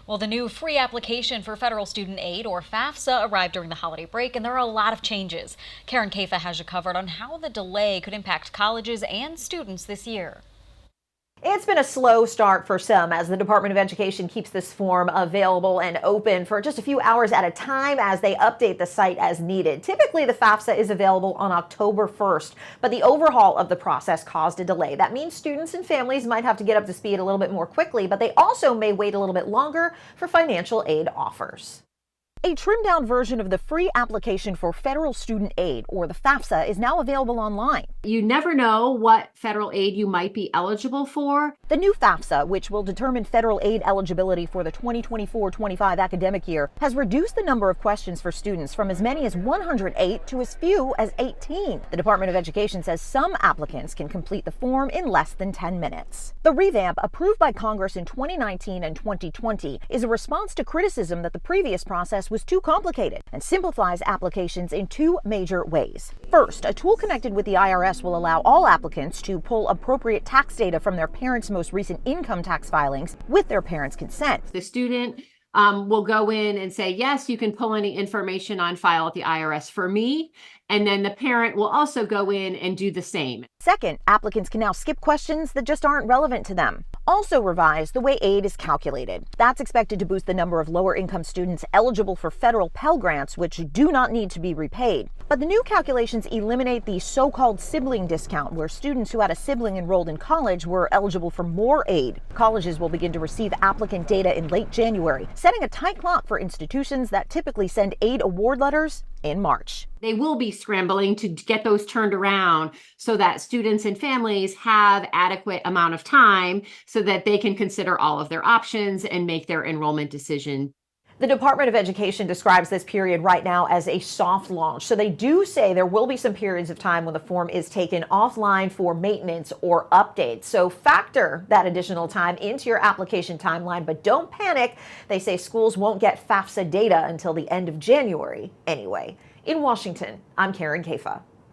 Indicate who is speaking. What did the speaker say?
Speaker 1: Well, the new free application for federal student aid, or FAFSA, arrived during the holiday break, and there are a lot of changes. Karen Kafa has you covered on how the delay could impact colleges and students this year.
Speaker 2: It's been a slow start for some as the Department of Education keeps this form available and open for just a few hours at a time as they update the site as needed. Typically, the FAFSA is available on October 1st, but the overhaul of the process caused a delay. That means students and families might have to get up to speed a little bit more quickly, but they also may wait a little bit longer for financial aid offers. A trimmed-down version of the free application for federal student aid, or the FAFSA, is now available online.
Speaker 3: You never know what federal aid you might be eligible for.
Speaker 2: The new FAFSA, which will determine federal aid eligibility for the 2024-25 academic year, has reduced the number of questions for students from as many as 108 to as few as 18. The Department of Education says some applicants can complete the form in less than 10 minutes. The revamp, approved by Congress in 2019 and 2020, is a response to criticism that the previous process was too complicated and simplifies applications in two major ways. First, a tool connected with the IRS will allow all applicants to pull appropriate tax data from their parents' most recent income tax filings with their parents' consent.
Speaker 3: The student will go in and say, yes, you can pull any information on file at the IRS for me. And then the parent will also go in and do the same.
Speaker 2: Second, applicants can now skip questions that just aren't relevant to them. Also revised, the way aid is calculated. That's expected to boost the number of lower-income students eligible for federal Pell Grants, which do not need to be repaid. But the new calculations eliminate the so-called sibling discount, where students who had a sibling enrolled in college were eligible for more aid. Colleges will begin to receive applicant data in late January, setting a tight clock for institutions that typically send aid award letters in March.
Speaker 3: They will be scrambling to get those turned around so that students and families have adequate amount of time so that they can consider all of their options and make their enrollment decision.
Speaker 2: The Department of Education describes this period right now as a soft launch. So they do say there will be some periods of time when the form is taken offline for maintenance or updates. So factor that additional time into your application timeline, but don't panic. They say schools won't get FAFSA data until the end of January anyway. In Washington, I'm Karen Kafa.